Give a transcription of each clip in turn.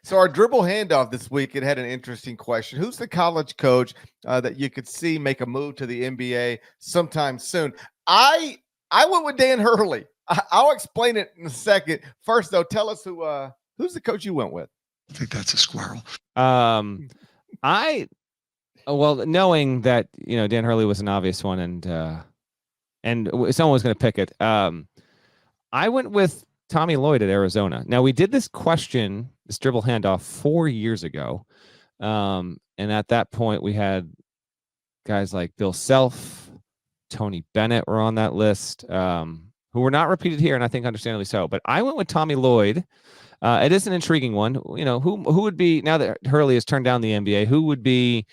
So our dribble handoff this week, it had an interesting question. Who's the college coach that you could see make a move to the NBA sometime soon? I went with Dan Hurley. I'll explain it in a second. First, though, tell us who's the coach you went with? I think that's a squirrel. Knowing that Dan Hurley was an obvious one, and someone was going to pick it. I went with Tommy Lloyd at Arizona. Now, we did this dribble handoff 4 years ago. And at that point, we had guys like Bill Self, Tony Bennett were on that list, who were not repeated here, and I think understandably so. But I went with Tommy Lloyd. It is an intriguing one. Who would be, now that Hurley has turned down the NBA, who would be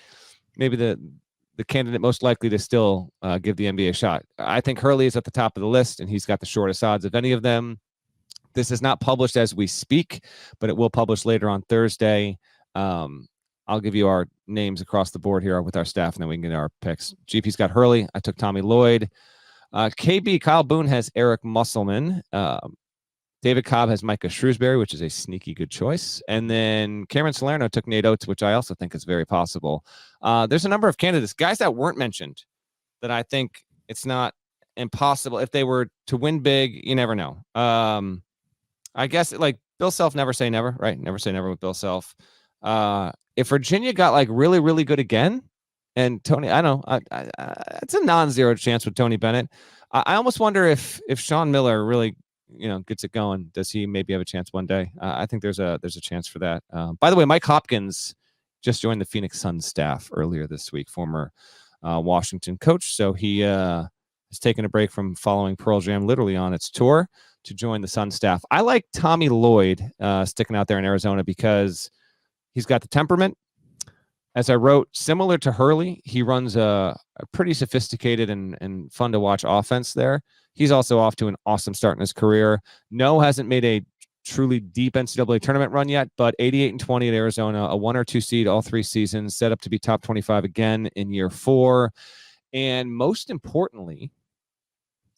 maybe the candidate most likely to still give the NBA a shot? I think Hurley is at the top of the list, and he's got the shortest odds of any of them. This is not published as we speak, but it will publish later on Thursday. I'll give you our names across the board here with our staff, and then we can get our picks. GP's got Hurley. I took Tommy Lloyd. KB, Kyle Boone has Eric Musselman. David Cobb has Micah Shrewsbury, which is a sneaky good choice. And then Cameron Salerno took Nate Oates, which I also think is very possible. There's a number of candidates, guys that weren't mentioned, that I think it's not impossible. If they were to win big, you never know. I guess like Bill Self, never say never, right? Never say never with Bill Self. If Virginia got like really, really good again, and Tony, I don't know, it's a non-zero chance with Tony Bennett. I almost wonder if Sean Miller really, gets it going, does he maybe have a chance one day? I think there's a chance for that. By the way, Mike Hopkins just joined the Phoenix Suns staff earlier this week, former Washington coach. So he has taken a break from following Pearl Jam literally on its tour to join the Suns staff. I like Tommy Lloyd sticking out there in Arizona because he's got the temperament. As I wrote, similar to Hurley, he runs a pretty sophisticated and fun to watch offense there. He's also off to an awesome start in his career. No hasn't made a truly deep NCAA tournament run yet, but 88-20 at Arizona, a 1 or 2 seed all 3 seasons, set up to be top 25 again in year 4. And most importantly,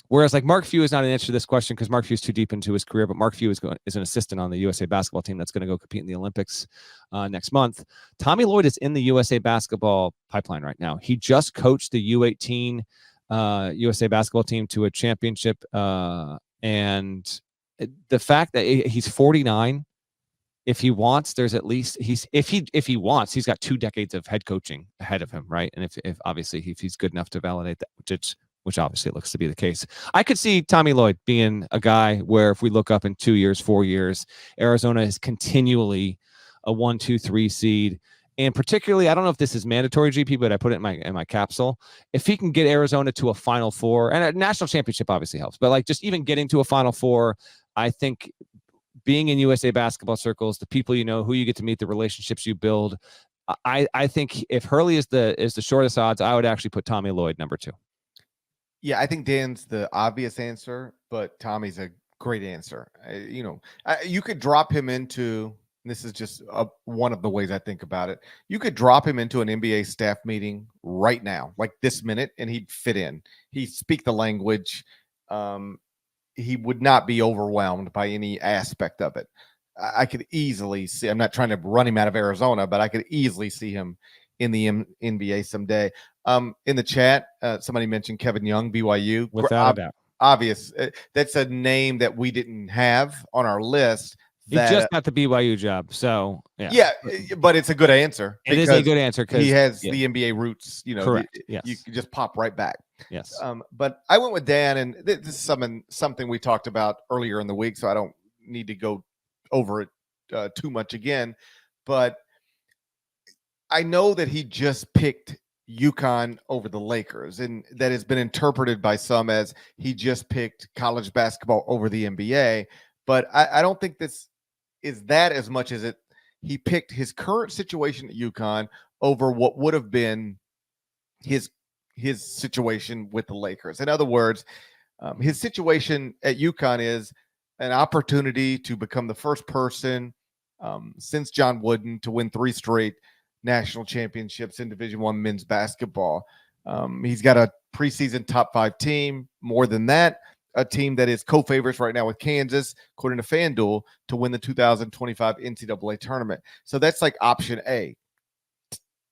whereas like Mark Few is not an answer to this question because Mark Few is too deep into his career, but Mark Few is an assistant on the USA basketball team that's going to go compete in the Olympics next month. Tommy Lloyd is in the USA basketball pipeline right now. He just coached the U18 USA basketball team to a championship. And the fact that he's 49, if he wants, there's at least if he wants, he's got 2 decades of head coaching ahead of him, right? And if obviously if he's good enough to validate that, which obviously looks to be the case. I could see Tommy Lloyd being a guy where if we look up in 2 years, 4 years, Arizona is continually a 1, 2, 3 seed. And particularly, I don't know if this is mandatory, GP, but I put it in my capsule. If he can get Arizona to a Final Four, and a national championship obviously helps, but like just even getting to a Final Four, I think being in USA basketball circles, the people you know, who you get to meet, the relationships you build, I think if Hurley is the shortest odds, I would actually put Tommy Lloyd number 2. Yeah, I think Dan's the obvious answer, but Tommy's a great answer. You could drop him into, this is just one of the ways I think about it. You could drop him into an NBA staff meeting right now, like this minute, and he'd fit in. He'd speak the language. He would not be overwhelmed by any aspect of it. I could easily see, I'm not trying to run him out of Arizona, but I could easily see him in the NBA someday. In the chat, somebody mentioned Kevin Young, BYU. Without a doubt. Obvious. That's a name that we didn't have on our list. He just got the BYU job, so yeah. Yeah, but it's a good answer. It is a good answer because he has the NBA roots. Correct. Yes. You can just pop right back. Yes. But I went with Dan, and this is something we talked about earlier in the week, so I don't need to go over it too much again. But I know that he just picked UConn over the Lakers, and that has been interpreted by some as he just picked college basketball over the NBA. But I don't think this is that as much as he picked his current situation at UConn over what would have been his situation with the Lakers. In other words, his situation at UConn is an opportunity to become the first person since John Wooden to win 3 straight national championships in Division I men's basketball. He's got a preseason top 5 team. More than that, a team that is co-favorites right now with Kansas, according to FanDuel, to win the 2025 NCAA tournament. So that's like option A.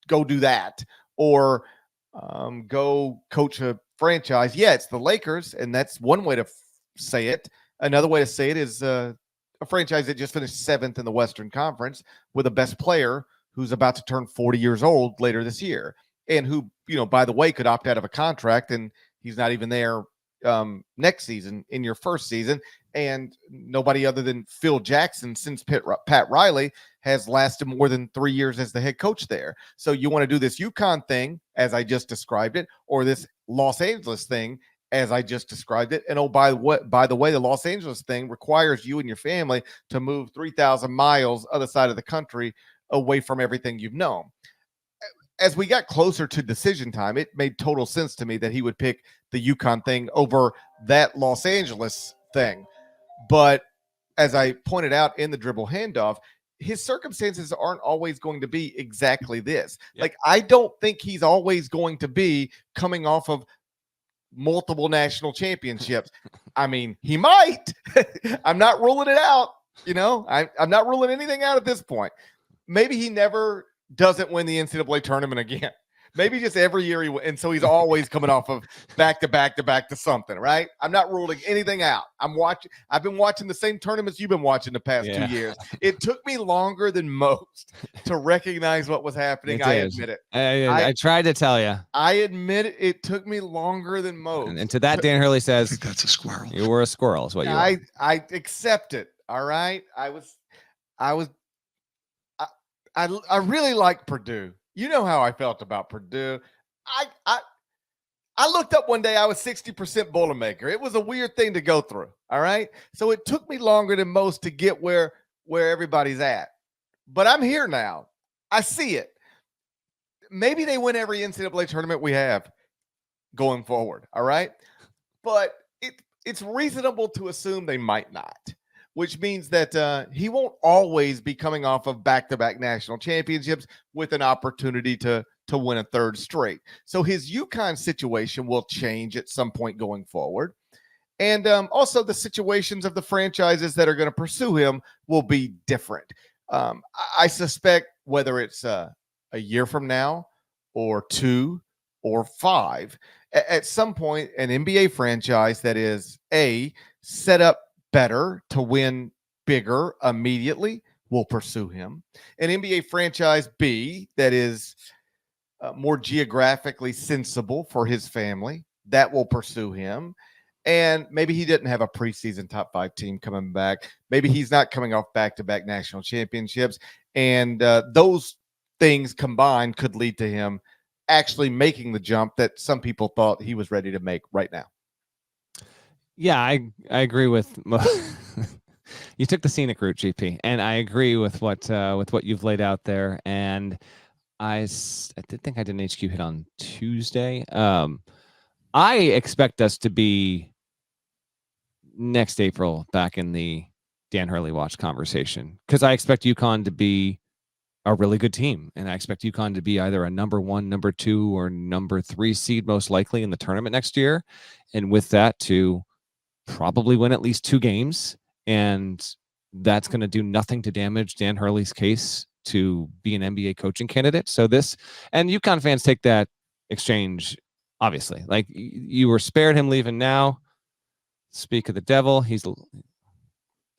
Go do that, or go coach a franchise. Yeah, it's the Lakers, and that's one way to say it. Another way to say it is a franchise that just finished 7th in the Western Conference with a best player who's about to turn 40 years old later this year, and who, by the way, could opt out of a contract, and he's not even there next season in your first season. And nobody other than Phil Jackson since Pat Riley has lasted more than 3 years as the head coach there. So you want to do this UConn thing, as I just described it, or this Los Angeles thing, as I just described it. And by the way, the Los Angeles thing requires you and your family to move 3,000 miles other side of the country away from everything you've known. As we got closer to decision time, it made total sense to me that he would pick the UConn thing over that Los Angeles thing. But as I pointed out in the dribble handoff, his circumstances aren't always going to be exactly this. Yep. Like, I don't think he's always going to be coming off of multiple national championships. I mean, he might. I'm not ruling it out. I'm not ruling anything out at this point. Maybe he never doesn't win the NCAA tournament again. Maybe just every year and so he's always coming off of back to something, right? I'm not ruling anything out. I've been watching the same tournaments you've been watching the past 2 years. It took me longer than most to recognize what was happening. I admit it. I tried to tell you. I admit it took me longer than most. And to that, Dan Hurley says, I think that's a squirrel. You were a squirrel, is what you were. I accept it. All right. I really like Purdue. You know how I felt about Purdue. I looked up one day, I was 60% Boilermaker. It was a weird thing to go through. All right. So it took me longer than most to get where everybody's at. But I'm here now. I see it. Maybe they win every NCAA tournament we have going forward. All right. But it's reasonable to assume they might not, which means that he won't always be coming off of back-to-back national championships with an opportunity to win a third straight. So his UConn situation will change at some point going forward. And also the situations of the franchises that are going to pursue him will be different. I suspect whether it's a year from now or 2 or 5, at some point, an NBA franchise that is set up better to win bigger immediately will pursue him. An NBA franchise B that is more geographically sensible for his family, that will pursue him. And maybe he didn't have a preseason top 5 team coming back. Maybe he's not coming off back-to-back national championships. And those things combined could lead to him actually making the jump that some people thought he was ready to make right now. Yeah, I agree with you took the scenic route, GP, and I agree with what you've laid out there. And I did think I did an HQ hit on Tuesday. I expect us to be next April back in the Dan Hurley watch conversation, because I expect UConn to be a really good team, and I expect UConn to be either a number 1, number 2, or number 3 seed most likely in the tournament next year, and with that to probably win at least 2 games, and that's going to do nothing to damage Dan Hurley's case to be an NBA coaching candidate. So this, and UConn fans take that exchange obviously. Like, you were spared him leaving now. Speak of the devil. This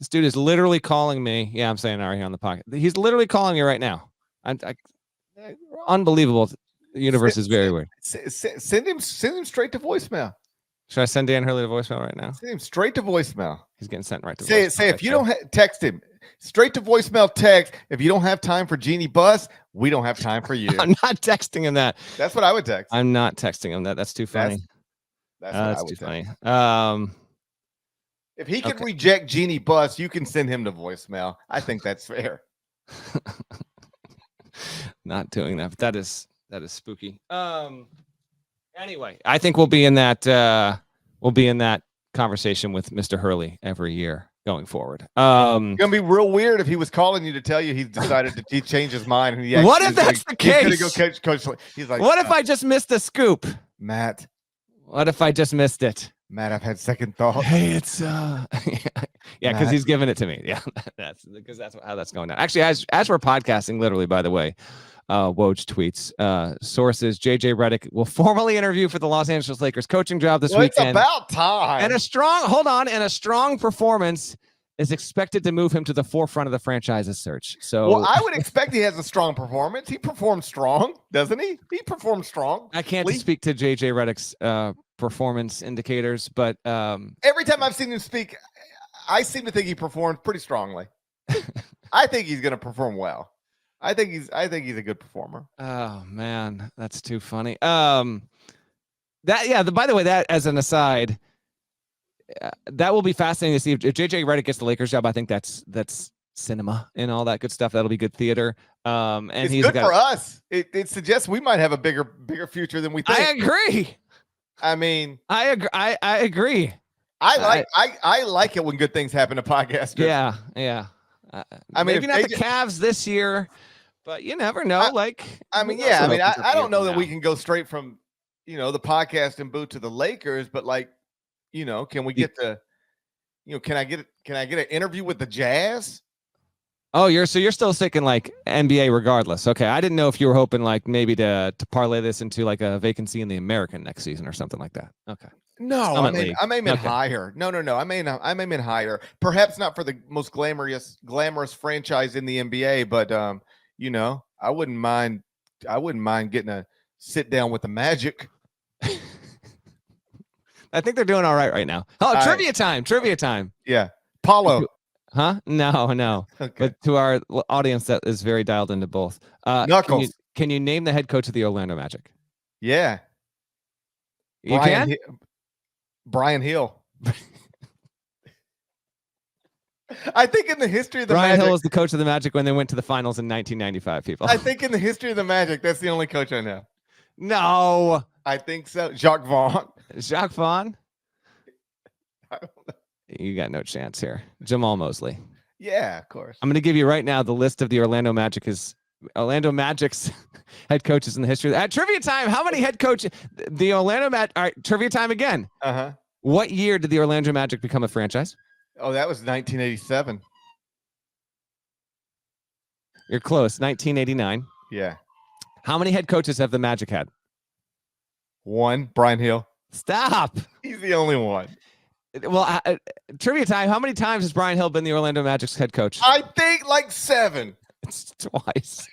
dude is literally calling me. Yeah, I'm saying right here on the pocket. He's literally calling me right now. Unbelievable. The universe is very weird. Send him straight to voicemail. Should I send Dan Hurley to voicemail right now? Send him straight to voicemail. He's getting sent right to voicemail. Say if you don't text him straight to voicemail. Text, if you don't have time for Jeannie Buss, we don't have time for you. I'm not texting him that. That's what I would text. I'm not texting him that. That's too funny. That's too text. Funny. If he can reject Jeannie Buss, you can send him to voicemail. I think that's fair. Not doing that, but that is spooky. Anyway, I think we'll be in that conversation with Mr. Hurley every year going forward. It's gonna be real weird if he was calling you to tell you he's decided to change his mind. And what if that's the case? He's gonna go coach. He's like, what if I just missed the scoop, Matt? What if I just missed it? Matt, I've had second thoughts. Hey, it's yeah, because he's giving it to me. Yeah, that's because that's how that's going down. Actually, as we're podcasting, literally, by the way, Woj tweets sources: JJ Redick will formally interview for the Los Angeles Lakers coaching job this weekend. It's about time. And a strong performance is expected to move him to the forefront of the franchise's search. So, well, I would expect he has a strong performance. He performed strong, doesn't he? He performed strong. I can't speak to JJ Redick's performance indicators, but every time I've seen him speak, I seem to think he performed pretty strongly. I think he's going to perform well. I think he's a good performer. Oh man, that's too funny. By the way, that as an aside, that will be fascinating to see if JJ Redick gets the Lakers job. I think that's cinema and all that good stuff. That'll be good theater. And it's good for us. It suggests we might have a bigger future than we think. I agree. I mean, I agree. I agree. I like it when good things happen to podcasters. Yeah. I mean, maybe not the JJ Cavs this year, but you never know. I don't know that we can go straight from the podcast and boot to the Lakers, but can we get can I get an interview with the Jazz? Oh, you're still sticking like NBA regardless. Okay. I didn't know if you were hoping like maybe to parlay this into like a vacancy in the American next season or something like that. Okay. No, I'm aiming higher. No. I'm aiming higher. Perhaps not for the most glamorous franchise in the NBA, but I wouldn't mind getting a sit down with the Magic. I think they're doing all right now. Oh, trivia time. Yeah. Paulo. Huh? No. Okay. But to our audience that is very dialed into both. Knuckles. Can you name the head coach of the Orlando Magic? Yeah. You can? Brian Hill. I think in the history of the Brian Magic. Hill was the coach of the Magic when they went to the finals in 1995, people. I think in the history of the Magic, that's the only coach I know. No. I think so. Jacques Vaughn. I don't know. You got no chance here. Jamal Mosley. Yeah, of course. I'm going to give you right now the list of the Orlando Magic's head coaches in the history. At trivia time, how many head coaches? The Orlando Magic. All right, trivia time again. What year did the Orlando Magic become a franchise? Oh, that was 1987. You're close. 1989. Yeah. How many head coaches have the Magic had? One. Brian Hill. Stop. He's the only one. Well, trivia time. How many times has Brian Hill been the Orlando Magic's head coach? I think like 7. It's twice.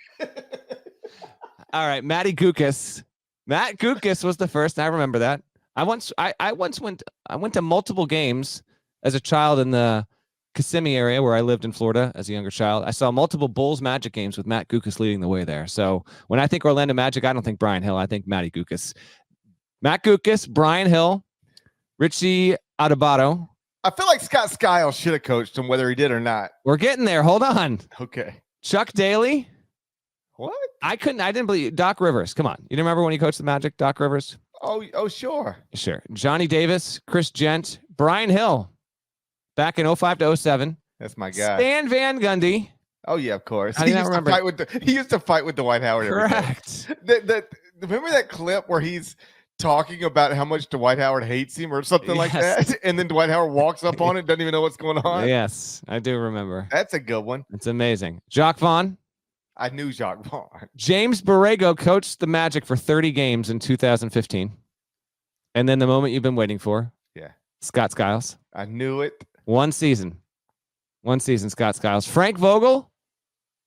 All right, Matty Gukas. Matt Gukas was the first. I remember that. I went to multiple games as a child in the Kissimmee area where I lived in Florida as a younger child. I saw multiple Bulls Magic games with Matt Gukas leading the way there. So when I think Orlando Magic, I don't think Brian Hill. I think Matty Gukas. Matt Gukas, Brian Hill, Richie Adubato. I feel like Scott Skiles should have coached him, whether he did or not. We're getting there. Hold on. Okay. Chuck Daly. What? I didn't believe Doc Rivers. Come on. You remember when he coached the Magic, Doc Rivers? Oh, sure. Sure. Johnny Davis, Chris Gent, Brian Hill. Back in 05 to 07. That's my guy. Stan Van Gundy. Oh, yeah, of course. I didn't remember. He used to fight with Dwight Howard. Correct. Remember that clip where he's talking about how much Dwight Howard hates him or something like that? And then Dwight Howard walks up on it, doesn't even know what's going on? Yes, I do remember. That's a good one. It's amazing. Jacques Vaughn. I knew Jacques Vaughn. James Borrego coached the Magic for 30 games in 2015. And then the moment you've been waiting for. Yeah. Scott Skiles. I knew it. One season, Scott Skiles. Frank Vogel.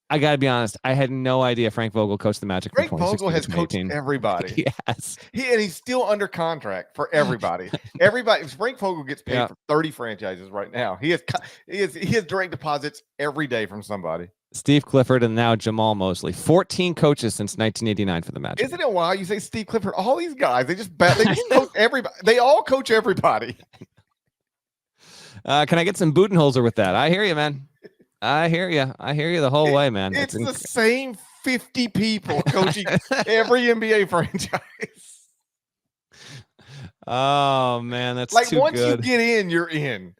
I got to be honest. I had no idea Frank Vogel coached the Magic. Frank Vogel has coached everybody. Yes. He's still under contract for everybody. Frank Vogel gets paid for 30 franchises right now. He has direct deposits every day from somebody. Steve Clifford and now Jamal Mosley. 14 coaches since 1989 for the Magic. Isn't it wild? You say Steve Clifford, all these guys, they just coach everybody. They all coach everybody. Can I get some Budenholzer with that? I hear you, man. I hear you the whole way, man. It's the same 50 people coaching every NBA franchise. Oh man, that's like too once good. You get in, you're in.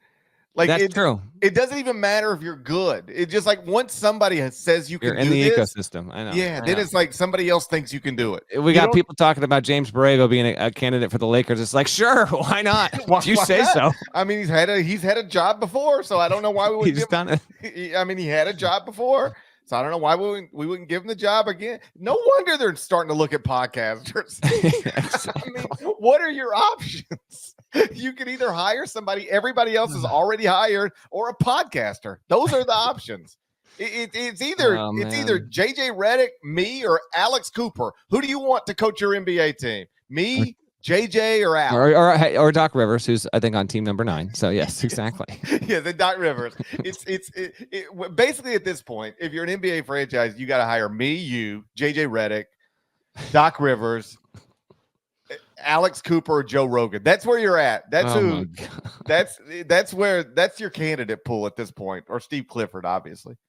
Like That's true. It doesn't even matter if you're good. It just like once somebody says you You're can in do the this, ecosystem. I know. yeah, then it's like somebody else thinks you can do it. We You got don't- people talking about James Borrego being a candidate for the Lakers. It's like, sure, why not? Why You say not? so. I mean, he's had a job before, so I don't know why we would He's give done it. I mean, he had a job before, so I don't know why we wouldn't give him the job again. No wonder they're starting to look at podcasters. I mean, what are your options? You can either hire somebody everybody else is already hired, or a podcaster. Those are the options. It's either JJ Redick, me, or Alex Cooper. Who do you want to coach your NBA team? Me, JJ, or Alex? Or Doc Rivers, who's I think on team number 9. So yes, exactly. Yeah, the Doc Rivers. Basically at this point, if you're an NBA franchise, you got to hire me, you, JJ Redick, Doc Rivers, Alex Cooper, or Joe Rogan. That's where you're at. That's who. That's your candidate pool at this point, or Steve Clifford, obviously.